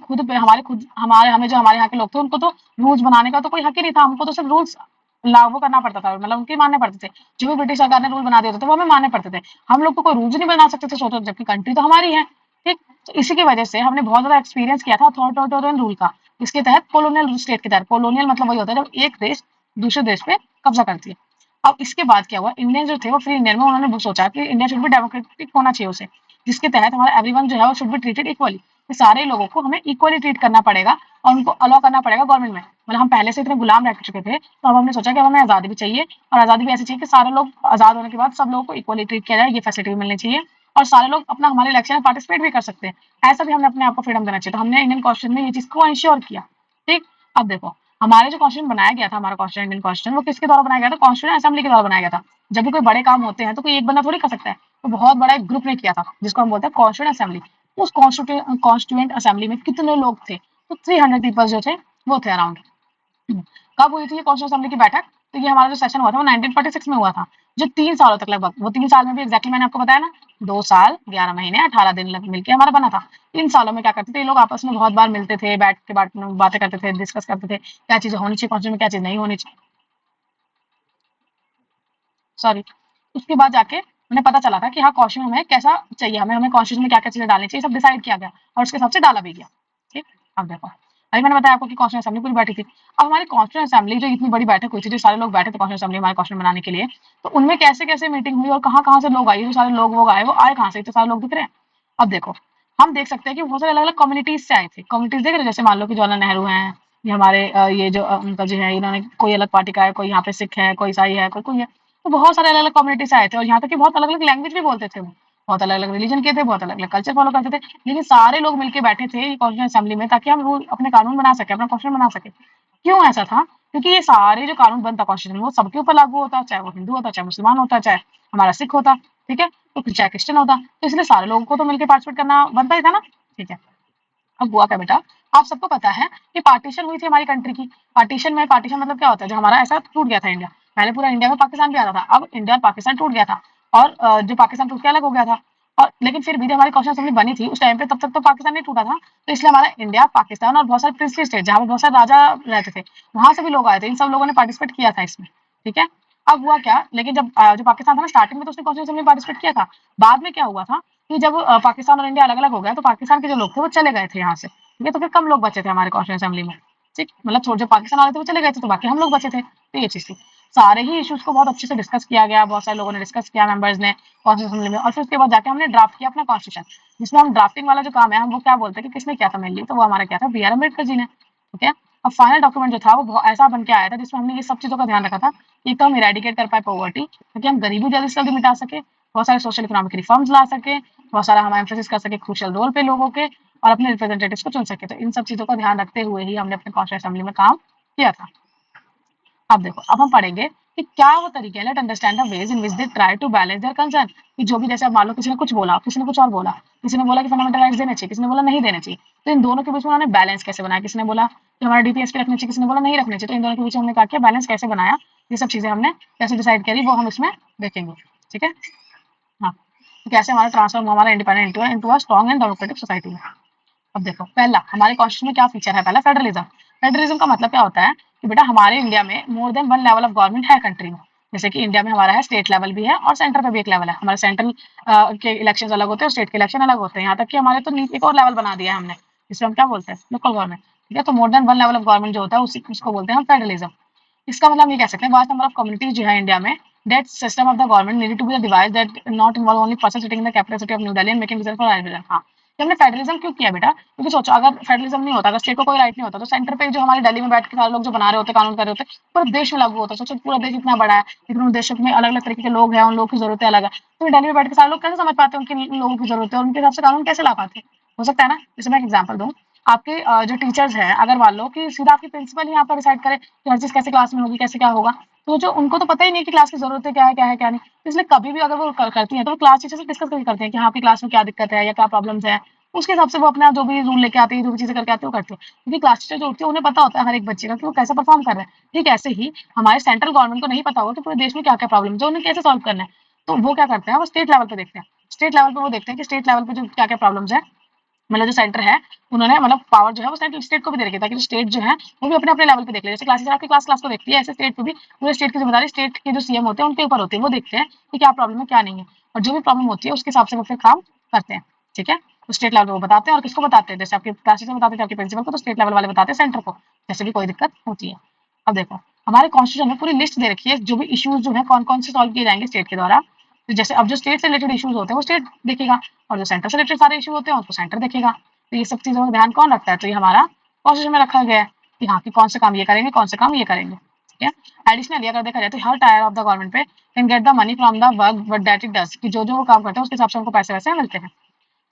हमारे हमें जो हमारे यहाँ के लोग थे उनको तो रूल्स बनाने का तो कोई हक ही नहीं था, हमको तो सिर्फ रूल्स लागू करना पड़ता था, मतलब उनके मानने पड़ते थे। जो भी ब्रिटिश सरकार ने रूल बना दिए होते थे वो हमें मानने पड़ते थे। हम लोग तो कोई रूल्स नहीं बना सकते थे सोचो, जबकि कंट्री तो हमारी है। ठीक, तो इसी की वजह से हमने बहुत ज्यादा एक्सपीरियंस किया था अथॉरिटेरियन रूल का। इसके तहत कोलोनियल स्टेट के तहत, कोलोनियल मतलब वही होता है जब एक देश दूसरे देश पे कब्जा करती है। अब इसके बाद क्या हुआ, इंडियन जो थे वो फ्री इंडियन में उन्होंने सोचा कि इंडिया शुड भी डेमोक्रेटिक होना चाहिए उसे, जिसके तहत हमारा एवरीवन जो है वो शुड बी ट्रीटेड इक्वली। सारे लोगों को हमें इक्वली ट्रीट करना पड़ेगा और उनको अलाउ करना पड़ेगा गवर्नमेंट में। मतलब हम पहले से इतने गुलाम रह चुके थे, तो अब हमने सोचा कि हमें आज़ादी भी चाहिए, और आज़ादी भी ऐसी चाहिए कि सारे लोग आज़ाद होने के बाद सब लोगों को इक्वली ट्रीट किया जाए, ये फैसिलिटी भी मिलनी चाहिए, और सारे लोग अपना हमारे इलेक्शन में पार्टिसिपेट भी कर सकते हैं। ऐसा भी हमने अपने आप को फ्रीडम देना चाहिए, तो हमने इंडियन कॉन्स्टिट्यूशन में ये चीज़ को इंश्योर किया। ठीक, अब देखो हमारे जो कॉन्स्टिट्यूशन बनाया गया था, हमारा कॉन्स्टिट्यूशन इंडियन कॉन्स्टिट्यूशन, वो किसके द्वारा बनाया गया था, कॉन्स्टिट्यूशन असेंबली के द्वारा बनाया गया था। जब भी कोई बड़े काम होते हैं तो कोई एक बंदा थोड़ी कर सकता है, तो बहुत बड़ा एक ग्रुप ने किया था जिसको हम बोलते हैं कॉन्स्टिट्यूशन असेंबली। उस कॉन्स्टिट्यूएंट असेंबली में कितने लोग थे, तो 300 पीपल जो थे वो थे अराउंड। कब हुई थी ये कॉन्स्टिट्यूशन असेंबली की बैठक, तो ये हमारा जो सेशन हुआ था वो 1946 में हुआ था, जो 3 सालों तक लगभग, वो 3 साल में भी एग्जैक्टली मैंने आपको बताया ना, 2 साल 11 महीने 18 दिन मिलकर हमारा बना था। इन सालों में क्या करते थे ये लोग, आपस में बहुत बार मिलते थे, बैठ के बातें करते थे, डिस्कस करते थे क्या चीजें होनी चाहिए कॉन्स्टिट्यूशन में, क्या चीज नहीं होनी चाहिए, सॉरी। उसके बाद जाके उन्हें पता चला था कि हाँ कॉन्स्टिट्यूशन हमें कैसा चाहिए, हमें हमें कॉन्स्टिट्यूशन में क्या क्या चीजें डालनी चाहिए, सब डिसाइड किया गया और उसके हिसाब से डाला भी गया। ठीक, अब देखो अभी मैंने बताया आपको कि कॉन्स्टिट्यूशन असेंबली पूरी बैठी थी। अब हमारी कॉन्स्टिट्यूशन असेंबली जो इतनी बड़ी बैठक हुई थी, जो सारे लोग बैठे थे कॉन्स्टिट्यूशन असेंबली हमारे कॉन्स्टिट्यूशन बनाने के लिए, तो उनमें कैसे कैसे मीटिंग हुई और कहाँ कहाँ से लोग आए, जो सारे लोग वो आए, वो आए कहाँ से, इतने सारे लोग दिख रहे हैं। अब देखो हम देख सकते हैं कि बहुत सारे अलग अलग कम्युनिटीज से आए थे। कम्युनिटीज देख रहे हैं, जैसे मान लो कि जवाहरलाल नेहरू हैं, ये हमारे ये जो उनका जो है, इन्होंने कोई अलग पार्टी का है, कोई यहाँ पे सिख है, कोई ईसाई है, कोई कोई है। तो बहुत सारे अलग अलग कम्युनिटी से आए थे, और यहाँ तक कि बहुत अलग अलग लैंग्वेज भी बोलते थे वो, बहुत अलग अलग रिलीजन के थे, बहुत अलग अलग कल्चर फॉलो करते थे, लेकिन सारे लोग मिलकर बैठे थे कॉन्स्टिट्यूशन असेंबली में ताकि हम रूल अपने कानून बना सके, अपना कॉन्स्टिट्यूशन बना सके। क्यों ऐसा था, क्योंकि ये सारे जो कानून बनता कॉन्स्टिट्यूशन वो सबके ऊपर लागू होता, चाहे वो हिंदू होता, चाहे मुसलमान होता, चाहे हमारा सिख होता, ठीक है, तो चाहे क्रिश्चियन होता, तो इसलिए सारे लोगों को तो मिलकर पार्टिसिपेट करना बनता ही था ना। ठीक है, अब हुआ क्या बेटा, आप सबको पता है कि पार्टीशन हुई थी हमारी कंट्री की। पार्टीशन मतलब क्या होता है, जो हमारा ऐसा टूट गया था इंडिया, पहले पूरा इंडिया में पाकिस्तान भी आता था, अब इंडिया और पाकिस्तान टूट गया था, और जो पाकिस्तान टूट के अलग हो गया था। और लेकिन फिर भी जब हमारी कॉन्स्टिट्यूशन असेंबली बनी थी उस टाइम पे, तब तक तो पाकिस्तान नहीं टूटा था, तो इसलिए हमारा इंडिया, पाकिस्तान और बहुत सारे प्रिंसली स्टेट जहाँ पे बहुत सारे राजा रहते थे, वहां से भी लोग आए थे, इन सब लोगों ने पार्टिसिपेट किया था इसमें। ठीक है, अब हुआ क्या, लेकिन जब जो पाकिस्तान था ना, स्टार्टिंग में तो उसने कॉन्स्टिट्यूशन में पार्टिसिपेट किया था। बाद में क्या हुआ था कि जब पाकिस्तान और इंडिया अलग अलग हो गया, तो पाकिस्तान के जो लोग थे वो चले गए थे यहाँ से, ठीक है, तो फिर कम लोग बचे थे हमारे कॉन्स्टिट्यूशन असेंबली में। ठीक, मतलब जो पाकिस्तान वाले थे वो चले गए थे, तो बाकी हम लोग बचे थे, तो ये चीज थी। सारे ही इश्यूज को बहुत अच्छे से डिस्कस किया गया, बहुत सारे लोगों ने डिस्कस किया, मेंबर्स ने कॉन्स्टिट्यूशन असेंबली में, और फिर उसके बाद जाके हमने ड्राफ्ट किया अपना कॉन्स्टिट्यूशन, जिसमें हम ड्राफ्टिंग वाला जो काम है, हम वो क्या बोलते हैं कि किसने किया था मेनली, तो वो हमारा क्या था, बी आर अम्बेडकर जी ने। ठीक है। अब फाइनल डॉक्यूमेंट जो था वो ऐसा बन के आया था जिसमें हमने ये सब चीज़ों का ध्यान रखा था। एक तो हम इरेडिकेट कर पाए पॉवर्टी, ताकि हम गरीबी जल्दी से जल्दी मिटा सके, बहुत सारे सोशल इकोनॉमिक रिफॉर्म्स ला सके, बहुत सारा हम एम्फेसिस कर सके क्रूशियल रोल पे लोगों के, और अपने रिप्रेजेंटेटिव्स को चुन सके। तो इन सब चीज़ों का ध्यान रखते हुए ही हमने अपने कॉन्स्टिट्यूएंट असेंबली में काम किया था। अब देखो, अब हम पढ़ेंगे कि क्या वो तरीके, let understand the ways in which they try to balance their concern, कि जो भी, जैसे अब मान लो किसी ने कुछ बोला, किसी ने कुछ और बोला, किसी ने बोला कि फंडामेंटल राइट्स देने चाहिए, किसी ने बोला नहीं देने चाहिए, तो इन दोनों के बीच में उन्होंने बैलेंस कैसे बनाया। किसी ने बोला कि हमारा डीपीएसपी रखने चाहिए, किसी ने बोला नहीं रखने चाहिए, तो इन दोनों के बीच में हमने क्या किया, बैलेंस कैसे बनाया, ये सब चीजें हमने कैसे डिसाइड करी वो हम इसमें देखेंगे। ठीक है, हाँ, तो कैसे हमारा ट्रांसफॉर्म, हमारा independent into a strong and democratic society में। अब देखो, पहला हमारे कॉन्स्टिट्यूशन में क्या फीचर है, पहला फेडरलिज्म। फेडरलिज्म का मतलब क्या होता है कि बेटा हमारे इंडिया में more than one level of government है कंट्री में। जैसे कि इंडिया में हमारा है स्टेट लेवल भी है और सेंटर पे भी एक लेवल है। हमारे सेंट्रल के इलेक्शन अलग होते हैं और स्टेट के इलेक्शन अलग होते हैं। यहाँ तक कि हमारे तो एक और लेवल बना दिया है हमने, जिसमें हम क्या बोलते हैं, लोकल गवर्नमेंट। ठीक है, तो more than one level of government जो होता है उसको बोलते हैं हम फेडरलिज्म। इसका मतलब हम ये कह सकते हैं वास्ट नंबर ऑफ कम्युनिटीज जो है इंडिया में, that system of the government needed to be a device that not involve only person sitting in the capital city of New Delhi and making decision for everyone. हाँ, कि हमने federalism क्यों किया बेटा, क्योंकि सोचो अगर फेडरलिज्म नहीं होता, अगर स्टेट को कोई राइट नहीं होता, तो सेंटर पे जो हमारे दिल्ली में बैठ के सारे लोग जो बना रहे होते, कानून कर रहे होते, पूरे देश में लागू होता। सोचो पूरा देश इतना बड़ा है, लेकिन उन देशों में अलग अलग तरीके के लोग हैं, उन लोगों की जरूरतें अलग है, तो दिल्ली में बैठ के सारे लोग कैसे समझ पाते हैं उनके लोगों की जरूरत है और उनके हिसाब से कानून कैसे ला पाते हैं। हो सकता है ना। जैसे मैं एक एग्जाम्पल दूं, आपके जो टीचर्स हैं, अगर मान लो कि सीधा आपकी प्रिंसिपल ही यहाँ पर डिसाइड करे कि हर चीज कैसे क्लास में होगी, कैसे क्या होगा, तो जो उनको तो पता ही नहीं कि क्लास की जरूरत है, क्या है क्या नहीं। तो इसलिए कभी भी अगर वो करती हैं तो वो क्लास टीचर से डिस्कस करती हैं कि हाँ आपकी क्लास में क्या दिक्कत है या क्या प्रॉब्लम्स है। उसके हिसाब से वो अपना जो भी रूल लेके आती है, जो भी चीजें करके आती है वो करती है, क्योंकि क्लास टीचर जो होती है उन्हें पता होता है हर एक बच्चे का कि वो कैसे परफॉर्म कर रहा है। ठीक ऐसे ही हमारे सेंट्रल गवर्नमेंट को नहीं पता होगा कि पूरे देश में क्या क्या प्रॉब्लम है, उन्हें कैसे सॉल्व करना है। तो वो क्या करते हैं, वो स्टेट लेवल पे देखते हैं। स्टेट लेवल पे वो देखते हैं कि स्टेट लेवल पे जो क्या क्या प्रॉब्लम्स है, मतलब जो सेंटर है उन्होंने मतलब पावर जो है वो स्टेट को भी दे रखी है, ताकि जो स्टेट जो है वो भी अपने अपने लेवल पे देख ले। जैसे क्लास आपकी क्लास को देखती है, ऐसे स्टेट को भी पूरे स्टेट की जिम्मेदारी स्टेट के जो सीएम होते हैं उनके ऊपर होती है। वो देखते हैं कि क्या प्रॉब्लम है क्या नहीं है, और जो भी प्रॉब्लम होती है उसके हिसाब से वो फिर काम करते हैं। ठीक है, तो स्टेट लेवल पे वो बताते हैं, और किसको बताते हैं, जैसे आपके क्लास टीचर बताते थे आपके प्रिंसिपल को, तो स्टेट लेवल वाले बताते हैं सेंटर को, जैसे भी कोई दिक्कत होती है। अब देखो, हमारे कॉन्स्टिट्यूशन में पूरी लिस्ट दे रखी है जो भी इश्यूज जो है कौन कौन से सॉल्व किए जाएंगे स्टेट के द्वारा। तो जैसे अब जो स्टेट से रिलेटेड इश्यूज होते हैं वो स्टेट देखेगा, और जो सेंटर से रिलेटेड सारे इशू होते हैं उसको सेंटर देखेगा। तो ये सब चीजों का ध्यान कौन रखता है, तो ये हमारा कॉन्स्टिट्यूशन में रखा गया है कि हाँ कि कौन से काम ये करेंगे, कौन से काम ये करेंगे। ठीक है, एडिशनली अगर देखा जाए तो हर टायर ऑफ द गवर्नमेंट पे can get the money from the work that it does, कि जो जो वो काम करते हैं उसके हिसाब से उनको पैसे वैसे मिलते हैं।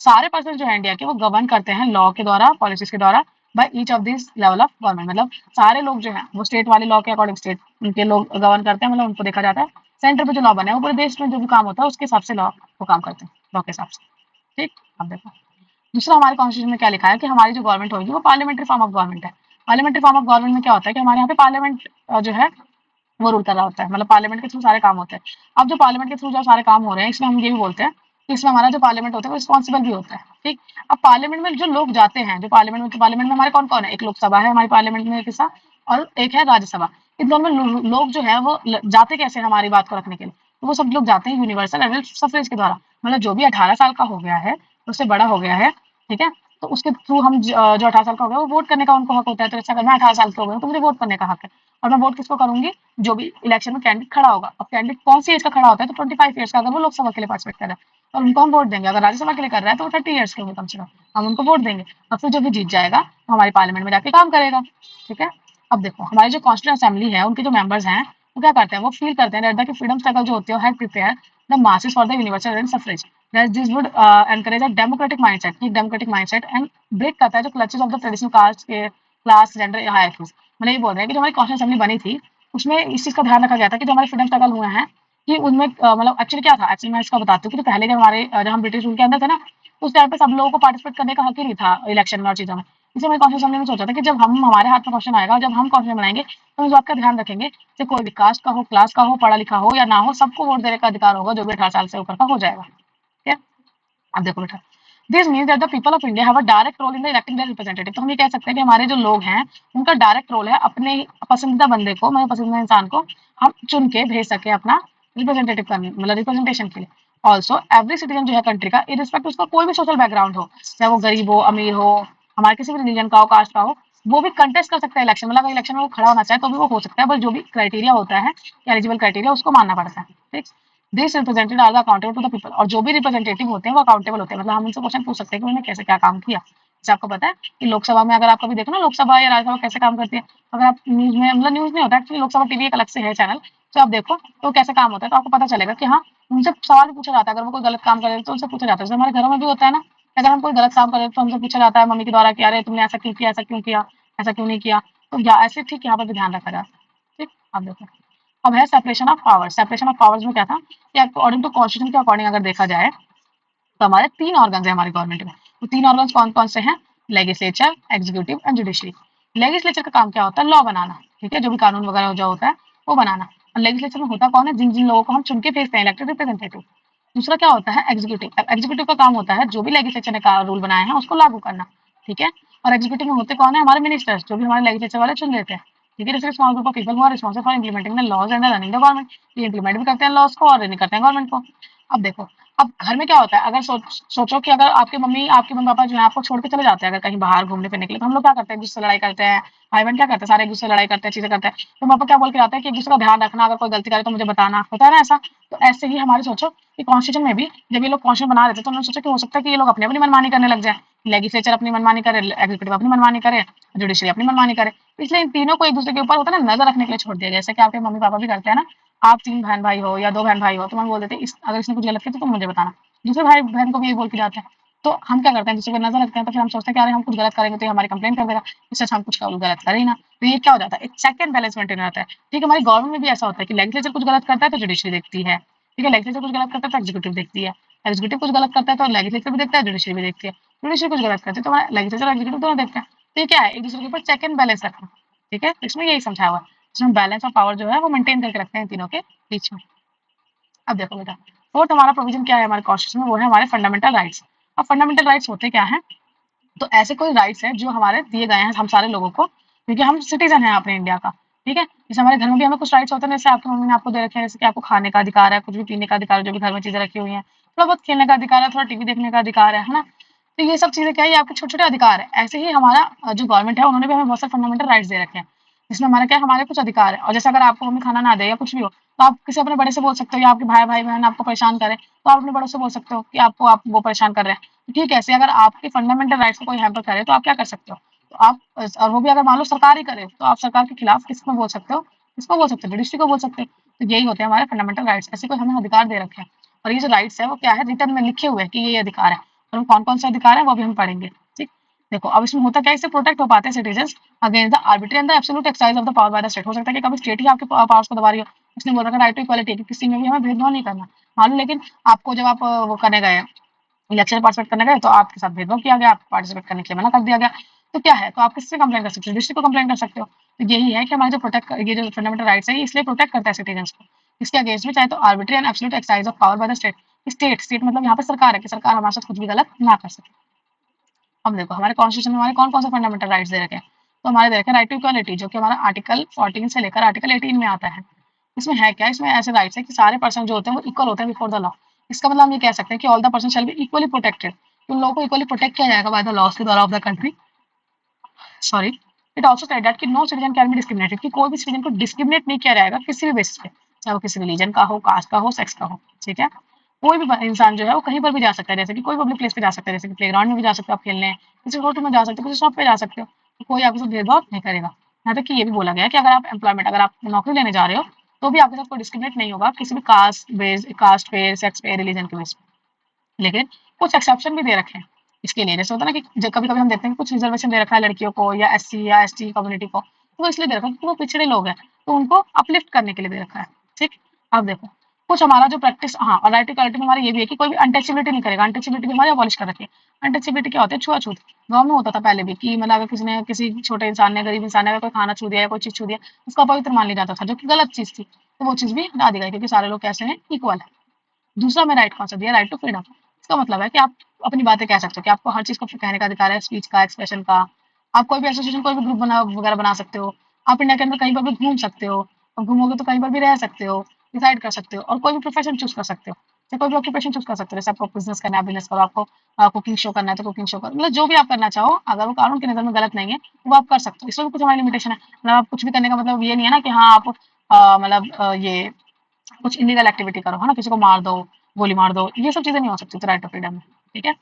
सारे पर्सन जो है इंडिया के वो गवर्न करते हैं लॉ के द्वारा, पॉलिसीज के द्वारा, by each of this level of government. मतलब सारे लोग जो है वो स्टेट वाले लॉ के अकॉर्डिंग स्टेट उनके लोग गवर्न करते हैं, मतलब उनको देखा जाता है। सेंटर पे जो लॉ बने वो पूरे देश में जो भी काम होता है उसके हिसाब से लॉ वो काम करते हैं, लॉ के हिसाब से। ठीक, अब देखो दूसरा हमारे कॉन्स्टिट्यूशन में क्या लिखा है कि हमारी जो गवर्नमेंट होगी वो पार्लियामेंट्री फॉर्म ऑफ गवर्नमेंट है। पार्लियामेंट्री फॉर्म ऑफ गवर्नमेंट में क्या होता है कि हमारे यहाँ पे पार्लियामेंट जो है वो रूल कर रहा होता है, मतलब पार्लियामेंट के थ्रू सारे काम होते हैं। अब जो पार्लियामेंट के थ्रू जो सारे काम हो रहे हैं इसमें हम ये भी बोलते हैं कि इसमें हमारा जो पार्लियामेंट होता है वो रिस्पॉन्सिबल भी होता है। ठीक, अब पार्लियामेंट में जो लोग जाते हैं, जो पार्लियामेंट में हमारे कौन कौन है, एक लोकसभा है हमारी पार्लियामेंट में एक हिस्सा, और एक है राज्यसभा। इन दोनों में लोग जो है वो जाते कैसे हैं हमारी बात को रखने के लिए, तो वो सब लोग जाते हैं यूनिवर्सल एडल्ट सफरेज के द्वारा। मतलब जो भी 18 साल का हो गया है, उससे बड़ा हो गया है, ठीक है, तो उसके थ्रू हम जो 18 साल का हो गया वो वोट करने का उनको हक होता है। तो जैसे अगर मैं 18 साल की हो गई तो मुझे वोट करने का हक है, और मैं वोट किसको करूंगी, जो भी इलेक्शन में कैंडिडेट खड़ा होगा। अब कैंडिडेट कौन सी एज का खड़ा होता है, तो 25 ईयर्स का, अगर वो लोकसभा के लिए पार्टिसिपेट कर रहा है और उनको हम वोट देंगे। अगर राज्यसभा के लिए कर रहा है तो वो 30 ईयर्स के होंगे कम से कम, हम उनको वोट देंगे, और फिर जो भी जीत जाएगा वो हमारी पार्लियामेंट में जाके काम करेगा। ठीक है, अब देखो हमारी जो कॉन्स्टिट्यूंट असेंबली है उनके जो मेंबर्स हैं वो क्या करते हैं, वो फील करते हैं दैट द फ्रीडम स्ट्रगल जो होती है help prepare the masses for the universal and suffrage, that this would encourage a democratic mindset, democratic mindset, and break करता है जो clutches of the traditional caste के क्लास जेंडर हायरार्कीज। मतलब ये बोल रहे हैं कि जो हमारी कॉन्स्टिट्यूंट असेंबली बनी थी उसमें इस चीज का ध्यान रखा गया था कि जो हमारे फ्रीडम स्ट्रगल हुए हैं कि उनमें मतलब एक्चुअली क्या था, एक्चुअली मैं इसका बताती हूँ कि तो पहले जब हमारे जब हम ब्रिटिश रूल के अंदर थे ना, उस टाइम पे सब लोगों को पार्टिसिपेट करने का हक ही नहीं था इलेक्शन में और चीजों में। इसलिए मैंने कॉन्स्टिट्यूशन असेंबली में सोचा था कि जब हम हमारे हाथ में क्वेश्चन आएगा, जब हम कॉन्स्टिट्यूशन बनाएंगे तो इस बात का ध्यान रखेंगे कि कोई भी कास्ट का हो, क्लास का हो, पढ़ा लिखा हो या ना हो, सबको वोट देने का अधिकार होगा, जो भी 18 साल से ऊपर का हो जाएगा। ठीक है, अब देखो बेटा, this means that the people of India have a direct role in the electing their representative. तो हम ये कह सकते हैं कि हमारे जो लोग हैं उनका डायरेक्ट रोल है अपने पसंदीदा बंदे को, मतलब पसंदीदा इंसान को हम चुन के भेज सके अपना रिप्रेजेंटेटिव करने, मतलब रिप्रेजेंटेशन के लिए। ऑल्सो एवरी सिटीजन जो है कंट्री का, इरिस्पेक्टिव उसका कोई भी सोशल बैकग्राउंड हो, चाहे वो गरीब हो, अमीर हो, हमारे किसी भी रिलीजन का हो, कास्ट का हो, वो भी कंटेस्ट कर सकता है इलेक्शन। मतलब अगर इलेक्शन में वो खड़ा होना चाहे तो भी वो हो सकता है, बस जो भी क्राइटेरिया होता है, एलिजिबल क्राइटेरिया, उसको मानना पड़ता है। ठीक, this representative are the accountable to the people, और जो भी रिप्रेजेंटेटिव होते हैं वो अकाउंटेबल होते हैं, मतलब हम उनसे क्वेश्चन पूछ सकते हैं कि उन्होंने कैसे क्या काम किया। जैसे आपको पता है कि लोकसभा में अगर आप कभी देखो ना लोकसभा या राज्यसभा कैसे काम करती है, अगर आप न्यूज में मतलब न्यूज नहीं होता एक्चुअली, लोकसभा टीवी एक अलग से है चैनल, तो आप देखो तो कैसे काम होता है, तो आपको पता चलेगा कि हाँ उनसे सवाल पूछा जाता है, अगर वो कोई गलत काम करे तो उनसे पूछा जाता है। जैसे हमारे घरों में भी होता है ना, अगर हम कोई गलत काम करें तो हमसे पूछा जाता है मम्मी के द्वारा कि अरे तुमने ऐसा क्यों किया, ऐसा क्यों किया, ऐसा क्यों नहीं किया। तो ऐसे ठीक यहाँ पर भी ध्यान रखा जाए। ठीक, अब देखो अब है separation of power. Separation of powers में क्या था कि अकॉर्डिंग टू कॉन्स्टिट्यूशन के अकॉर्डिंग अगर देखा जाए तो हमारे 3 ऑर्गन्स हैं हमारी गवर्नमेंट में। तो 3 ऑर्गन्स कौन-कौन से हैं? Legislature, executive and judiciary. Legislature का काम क्या होता है? लॉ बनाना, ठीक है? जो भी कानून वगैरह जो होता है वो बनाना। और लेजिस्लेचर में होता कौन है? जिन-जिन लोगों को हम चुन के भेजते हैं, इलेक्टेड रिप्रेजेंटेटिव। दूसरा क्या होता है? एग्जीक्यूटिव। एग्जीक्यूटिव का काम होता है जो भी लेजिस्लेचर ने रूल बनाए हैं उसको लागू करना, ठीक है? और एग्जीक्यूटिव में होते कौन है? हमारे मिनिस्टर्स, जो भी हमारे लेजिस्लेचर वाले चुन लेते हैं, ठीक है? Small group of people who are responsible for implementing the laws and running the government. ये इंप्लीमेंट भी करते हैं लॉज को और रन करते हैं गवर्नमेंट को। अब देखो, अब घर में क्या होता है, अगर सोचो कि अगर आपके मम्मी पापा जो है आपको छोड़ के चले जाते हैं अगर कहीं बाहर घूमने फिरने के लिए, तो हम लोग क्या करते हैं, एक दूसरे से लड़ाई करते हैं। भाई बहन क्या करते हैं, सारे एक दूसरे से लड़ाई करते हैं, चीजें करते हैं। तो पापा क्या बोल के जाते हैं कि एक दूसरे का ध्यान रखना, अगर कोई गलती करे तो मुझे बताना, होता है ना ऐसा। तो ऐसे ही हमारे सोचो कि कॉन्स्टिट्यूशन में भी जब ये लोग कॉन्स्टिट्यूशन बना रहे थे तो उन्होंने सोचा कि हो सकता है कि ये लोग अपनी अपनी मनमानी करने लग जाए, लेजिस्लेचर अपनी मनमानी करे, एग्जीक्यूटिव अपनी मनमानी करे, जुडिशरी अपनी मनमानी करे। इसलिए इन तीनों को एक दूसरे के ऊपर होता है ना नजर रखने के लिए छोड़ दिया, जैसे कि आपके मम्मी पापा भी करते हैं ना। आप 3 बहन भाई हो या 2 बहन भाई हो, तो हम बोल देते हैं अगर इसने कुछ गलत किया तो तुम मुझे बताना। दूसरे भाई बहन को भी यही बोल के जाते हैं। तो हम क्या करते हैं, दूसरे पे नजर रखते हैं, तो फिर हम सोचते हैं कि अरे हम कुछ गलत करेंगे तो ये हमारी कंप्लेंट कर देगा, इससे अच्छा हम कुछ गलत करें ही ना। तो ये क्या हो जाता है, एक चेक एंड बैलेंस मेंटेन रहता है। ठीक है, हमारी गवर्नमेंट में भी ऐसा होता है कि लेजिस्लेचर कुछ गलत करता है तो जुडिशरी देखती है, ठीक है? लेजिस्लेचर कुछ गलत करता है तो एग्जीक्यूटिव देखती है, एग्जीक्यूटिव कुछ गलत करता है तो लेजिस्लेचर भी देखता है, जुडिशरी भी देखती है, जुडिशरी कुछ गलत करती है तो लेजिस्लेचर एग्जीक्यूटिव दोनों देखते हैं। तो ये क्या है, एक दूसरे के ऊपर चेक एंड बैलेंस रखना, ठीक है? तो इसमें यही समझाया हुआ है, इसमें बैलेंस ऑफ पावर जो है वो मेंटेन करके रखते हैं इन तीनों के बीच में। अब देखो बेटा, फोर्थ हमारा प्रोविजन क्या है हमारे कॉन्स्टिट्यूशन में, वो है हमारे फंडामेंटल राइट्स। अब फंडामेंटल राइट्स होते क्या है, तो ऐसे कोई राइट्स हैं जो हमारे दिए गए हैं हम सारे लोगों को, क्योंकि हम सिटीजन हैं अपने इंडिया का, ठीक है? जैसे हमारे घर में भी हमें कुछ राइट्स होते हैं, जैसे आपकी मम्मी ने आपको दे रखे हैं, जैसे कि आपको खाने का अधिकार है, कुछ भी पीने का अधिकार है, जो भी घर में चीजें रखी हुई हैं, थोड़ा बहुत खेलने का अधिकार है, थोड़ा टीवी देखने का अधिकार है ना? तो ये सब चीजें क्या है, ये आपके छोटे छोटे अधिकार है। ऐसे ही हमारा जो गवर्नमेंट है उन्होंने भी हमें बहुत सारे फंडामेंटल राइट्स दे रखे हैं, जिसमें हमारा क्या है, हमारे कुछ अधिकार है। और जैसे अगर आपको मम्मी खाना ना दे या कुछ भी हो, तो आप किसी अपने बड़े से बोल सकते हो, या आपके भाई बहन आपको परेशान करे तो आप अपने बड़ों से बोल सकते हो कि आपको आप वो परेशान कर रहे हैं। तो ठीक है, ऐसे अगर आपके फंडामेंटल राइट्स को कोई हैम्पर करे तो आप क्या कर सकते हो, तो आप और वो भी अगर मान लो सरकार ही करे तो आप सरकार के खिलाफ किसको बोल सकते हो, किसको बोल सकते हो, जुडिशरी को बोल सकते हो। तो यही होते हैं हमारे फंडामेंटल राइट्स, ऐसे कोई हमें अधिकार दे रखे हैं। और ये जो राइट्स है वो क्या है, रिटर्न में लिखे हुए हैं कि ये अधिकार है, और कौन कौन से अधिकार है वो भी हम पढ़ेंगे। ठीक, देखो अब इसमें होता क्या है, इससे प्रोटेक्ट हो पाते हैं citizen against the arbitrary and the absolute exercise of the power by the state. हो सकता है कि कभी स्टेट ही आपके पावर्स को दबा रही हो, उसने बोल रखा है राइट टू इक्वालिटी, किसी में भी हमें भेदभाव नहीं करना। मान लो लेकिन आपको जब आप वो करने गए इलेक्शन पार्टिसिपेट करने गए तो आपके साथ भेदभाव किया गया, आपको पार्टिसिपेट करने के लिए मना कर दिया गया, तो क्या है, तो आप किससे कंप्लेन कर सकते हो, डिस्ट्रिक्ट को कंप्लेन कर सकते हो। तो यही है कि हमारे जो ये जो फंडामेंटल राइट्स है इसलिए प्रोटेक्ट करता है सिटीजन को, इसके अगेंस्ट में चाहे तो arbitrary and absolute exercise of power by the state. State मतलब यहाँ पे सरकार है कि सरकार हमारे साथ कुछ भी गलत ना कर सके। अब देखो हमारे कॉन्स्टिट्यूशन में हमारे कौन कौन से फंडामेंटल राइट्स दे रखे हैं, तो हमारे दे रखे हैं राइट टू इक्वालिटी, जो कि हमारा आर्टिकल 14 से लेकर आर्टिकल 18 में आता है। इसमें है क्या, इसमें ऐसे राइट्स है कि सारे पर्सन जो होते हैं वो इक्वल होते हैं बिफोर द लॉ। इसका मतलब हम ये कह सकते हैं कि all the person shall be equally protected, उन लोगों को इक्वली प्रोटेक्ट किया जाएगा बाय द लॉज के द्वारा of the country. Sorry, it also said that कि no citizen can be discriminated, कि कोई भी सिटीजन को डिस्क्रिमिनेट नहीं किया जाएगा किसी भी बेसिस पे, चाहे वो किसी रिलीजन का हो, कास्ट का हो, सेक्स का हो, ठीक है? कोई भी इंसान जो है वो कहीं पर भी जा सकता है, जैसे कि कोई पब्लिक प्लेस पे जा सकता है, जैसे कि प्लेग्राउंड में भी जा सकते हो आप खेलने, किसी होटल में जा सकते हो, किसी शॉप पे जा सकते हो, तो कोई आपके साथ भेदभाव नहीं करेगा। यहाँ तक कि ये भी बोला गया है कि अगर आप एम्प्लॉयमेंट, अगर आप नौकरी लेने जा रहे हो तो भी आपके साथ कोई डिस्क्रिमिनेट नहीं होगा किसी भी कास्ट पे, सेक्स पे, रिलीजन के बेस पे। लेकिन कुछ एक्सेप्शन भी दे रखे हैं इसके लिए, जैसे होता है ना कि कभी कभी हम देखते हैं कि कुछ रिजर्वेशन दे रखा है लड़कियों को या एससी या एसटी कम्युनिटी को, तो वो इसलिए दे रखा है क्योंकि वो पिछड़े लोग हैं, तो उनको अपलिफ्ट करने के लिए दे रखा है। ठीक, अब देखो कुछ हमारा जो प्रैक्टिस, हाँ, और राइट इक्वालिटी में हमारा ये भी है कि कोई भी अनटचेबिलिटी नहीं करेगा, अनटचेबिलिटी भी हमारी अबॉलिश कर रखी है। अनटचेबिलिटी क्या होती है, छुआछूत। गाँव में होता था पहले भी कि मतलब अगर किसी ने, किसी छोटे इंसान ने, गरीब इंसान ने अगर कोई खाना छू दिया या कोई चीज छू दिया, उसको अपवित्र मान लिया जाता था, जो कि गलत चीज थी। तो वो चीज भी हटा दी गई क्योंकि सारे लोग कैसे हैं, इक्वल है। दूसरा में राइट कौन सा दिया, राइट टू फ्रीडम। इसका मतलब है कि आप अपनी बातें कह सकते हो, कि आपको हर चीज को कहने का अधिकार है, स्पीच का, एक्सप्रेशन का। आप कोई भी एसोसिएशन, कोई भी ग्रुप बना वगैरह बना सकते हो। आप इंडिया के अंदर कहीं पर भी घूम सकते हो, और घूमोगे तो कहीं पर भी रह सकते हो, डिसाइड कर सकते हो, और कोई भी प्रोफेशन चूज कर सकते हो, चाहे कोई भी ऑक्यूपेशन चूज कर सकते हो। जैसे आपको बिजनेस करना है, बिजनेस करो, आपको कुकिंग शो करना है तो कुकिंग शो करो, मतलब जो भी आप करना चाहो, अगर वो कानून की नजर में गलत नहीं है तो वो आप कर सकते हो। इसमें भी कुछ हमारी लिमिटेशन है, मतलब आप कुछ भी करने का मतलब ये नहीं है ना कि हाँ आप मतलब ये कुछ इलीगल एक्टिविटी करो, है ना, किसी को मार दो, गोली मार दो, ये सब चीजें नहीं हो सकती तो राइट ऑफ फ्रीडम में। ठीक है,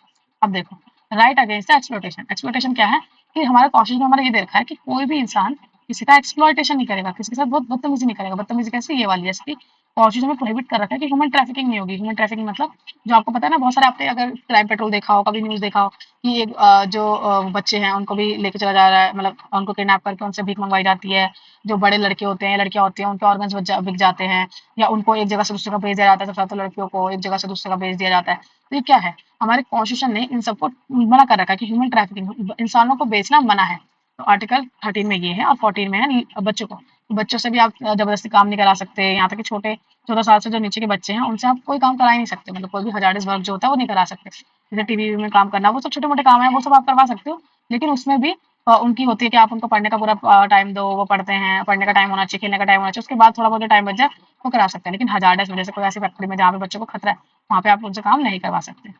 अब देखो right against the exploitation. Exploitation क्या है कि हमारे कॉन्स्टिट्यूशन में हमारा ये दे रखा है कि कोई भी इंसान किसी का एक्सप्लॉयटेशन नहीं करेगा, किसी के साथ बहुत बदतमीजी नहीं करेगा। बदतमीजी कैसे? ये वाली, जैसे कि कॉन्स्टिट्यूशन में प्रोहिबिट कर रखा है कि ह्यूमन ट्रैफिकिंग नहीं होगी। ह्यूमन ट्रैफिकिंग मतलब जो आपको पता है ना, बहुत सारे आपने अगर क्राइम पेट्रोल देखा हो, कभी न्यूज देखा हो कि एक जो बच्चे हैं उनको भी लेके चला जा रहा है, मतलब उनको किडनैप करके उनसे भीख मंगवाई जाती है। जो बड़े लड़के होते हैं, लड़कियां होती हैं, उनके ऑर्गन्स बिक जाते हैं, या उनको एक जगह से दूसरी जगह भेज दिया जाता है। सबसे तो लड़कियों को एक जगह से दूसरी जगह भेज दिया जाता है। तो ये क्या है? हमारे कॉन्स्टिट्यूशन ने इन सबको मना कर रखा है कि ह्यूमन ट्रैफिकिंग, इंसानों को बेचना मना है। तो आर्टिकल 13 में ये है, और 14 में है बच्चों को। तो बच्चों से भी आप जबरदस्ती काम नहीं करा सकते। यहाँ तक कि छोटे 14 साल से जो नीचे के बच्चे हैं उनसे आप कोई काम करा ही नहीं सकते। मतलब कोई भी हजार्डस वर्क जो होता है वो नहीं करा सकते। जैसे टीवी में काम करना, वो सब छोटे मोटे काम है, वो सब आप करवा सकते हो। लेकिन उसमें भी उनकी होती है कि आप उनको पढ़ने का पूरा टाइम दो, वो पढ़ते हैं, पढ़ने का टाइम होना चाहिए, खेलने का टाइम होना चाहिए, उसके बाद थोड़ा बहुत जो टाइम बच जाए वो करा सकते हैं। लेकिन हजार्डस में, जैसे कोई ऐसी फैक्ट्री में जहाँ पे बच्चों को खतरा है, वहाँ पे आप उनसे काम नहीं करवा सकते।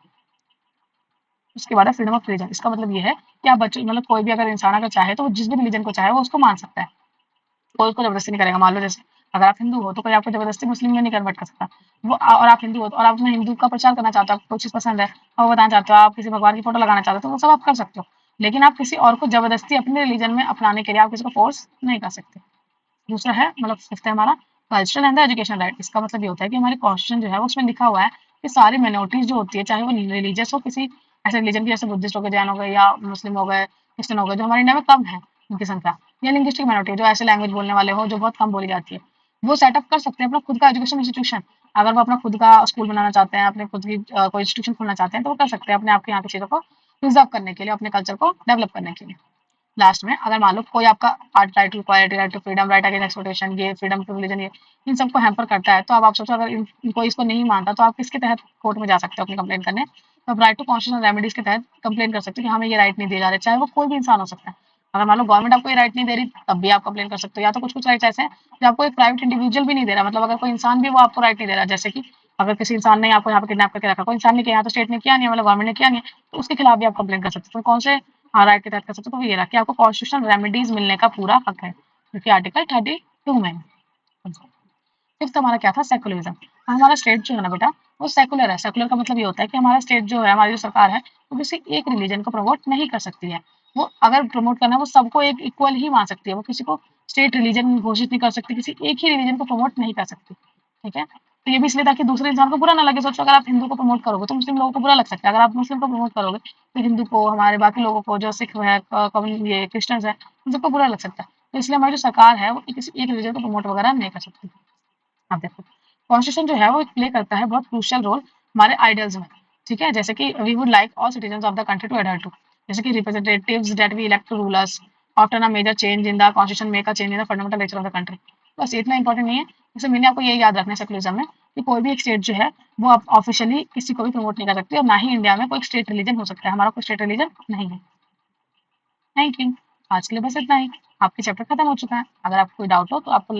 उसके बाद है फ्रीडम ऑफ रिलीजन। इसका मतलब ये है कि आप बच्चों, मतलब कोई भी अगर इंसान अगर चाहे तो वो जिस भी रिलीजन को चाहे वो उसको मान सकता है। कोई उसको जबरदस्ती नहीं करेगा। मान लो जैसे अगर आप हिंदू हो तो कोई आपको जबरदस्ती मुस्लिम में नहीं कन्वर्ट कर सकता। वो और आप हिंदू हो और आप अपने हिंदू का प्रचार करना चाहते हो, आपको कोई चीज़ पसंद है और वो बताना चाहते हो, आप किसी भगवान की फोटो लगाना चाहते हो, तो वो सब आप कर सकते हो। लेकिन आप किसी और को जबरदस्ती अपने रिलीजन में अपनाने के लिए आप किसी को फोर्स नहीं कर सकते। दूसरा है, मतलब फिफ्थ है हमारा कल्चरल एंड एजुकेशन राइट। इसका मतलब ये होता है कि हमारे कॉन्स्टिट्यूशन जो है वो उसमें लिखा हुआ है कि सारी माइनॉरिटीज जो होती है, चाहे वो रिलीजियस हो, किसी ऐसे रिलीजन की, जैसे बुद्धिस्ट हो गए, जैन हो गए, या मुस्लिम हो गए, क्रिश्चन हो गए, जो हमारे इंडिया में कम है उनकी संख्या, या लिंग्विस्टिक माइनॉरिटी है जो ऐसे लैंग्वेज बोलने वाले हो जो बहुत कम बोली जाती है, वो सेटअप कर सकते हैं अपना खुद का एजुकेशन इंस्टीट्यूशन। अगर वो अपना खुद का स्कूल बनाना चाहते हैं, अपने खुद की कोई इंस्टीट्यूशन खोलना चाहते हैं, तो वो कर सकते हैं अपने आप के यहाँ की चीज़ों को प्रिजर्व करने के लिए, अपने कल्चर को डेवलप करने के लिए। लास्ट में अगर मान लो कोई आपका art right to equality, right to freedom, right against exploitation, ये फ्रीडम टू रिलीजन, ये इन सबको हैम्पर करता है, तो अब आप सोचो अगर कोई इसको नहीं मानता तो आप किसके तहत कोर्ट में जा सकते हो अपनी कंप्लेन करने? तो आप राइट टू कॉन्स्टिट्यूशनल रेमेडीज के तहत कंप्लेन कर सकते हो कि हमें ये राइट नहीं दिए जा रहे, चाहे वो कोई भी इंसान हो सकता है। अगर मान लो गवर्नमेंट आपको ये राइट नहीं दे रही, तब भी आप कंप्लेन कर सकते हो। या तो कुछ कुछ राइट्स ऐसे हैं जो आपको एक प्राइवेट इंडिविजुअल भी नहीं दे रहा, मतलब अगर कोई इंसान भी वो आपको राइट नहीं दे रहा, जैसे कि अगर किसी इंसान ने आपको यहाँ पे किडनैप करके रखा, कोई इंसान ने किया, तो स्टेट ने किया नहीं है, मतलब गवर्नमेंट ने किया नहीं है, तो उसके खिलाफ भी आप कंप्लेन कर सकते हो। तो कौन से राइट के तहत कर सकते हो? तो ये रहा कि आपको कॉन्स्टिट्यूशनल रेमेडीज मिलने का पूरा हक है, जो कि आर्टिकल 32 में है। फिफ्थ हमारा क्या था? सेकुलरिज्म। हमारा स्टेट जो है ना बेटा, वो सेकुलर है। सेकुलर का मतलब ये होता है कि हमारा स्टेट जो है, हमारी जो सरकार है, वो किसी एक रिलीजन को प्रमोट नहीं कर सकती है। वो अगर प्रमोट करना है, वो सबको एक इक्वल ही मान सकती है। वो किसी को स्टेट रिलीजन घोषित नहीं कर सकती, किसी एक ही रिलीजन को प्रमोट नहीं कर सकती। ठीक है? तो ये भी इसलिए ताकि दूसरे इंसान को बुरा ना लगे। सोचो अगर आप हिंदू को प्रमोट करोगे तो मुस्लिम लोगों को बुरा लग सकता है। अगर आप मुस्लिम को प्रमोट करोगे तो हिंदू को, हमारे बाकी लोगों को, जो सिख है, ये क्रिश्चियंस है, उन सबको बुरा लग सकता है। तो इसलिए हमारी जो सरकार है वो किसी एक रिलीजन को प्रमोट वगैरह नहीं कर सकती। अब देखो, कॉन्स्टिट्यूशन जो है वो प्ले करता है बहुत क्रूशियल रोल हमारे आइडियल्स में। ठीक है? जैसे कि we would like all citizens of the country to adhere to, जैसे कि representatives that we elect to rule us after a major change in the constitution make a change in the fundamental nature of the country. बस इतना important नहीं है। जैसे मैंने आपको ये याद रखना है सेकुलरिज्म में कि कोई भी एक स्टेट जो है वो ऑफिशियली किसी को भी प्रमोट नहीं कर सकती, और ना ही इंडिया में कोई स्टेट रिलीजन हो सकता है। हमारा कोई स्टेट रिलीजन नहीं है। Thank you. आज के लिए बस इतना ही। आपके चैप्टर खत्म हो चुका है। अगर आपको कोई डाउट हो तो आपको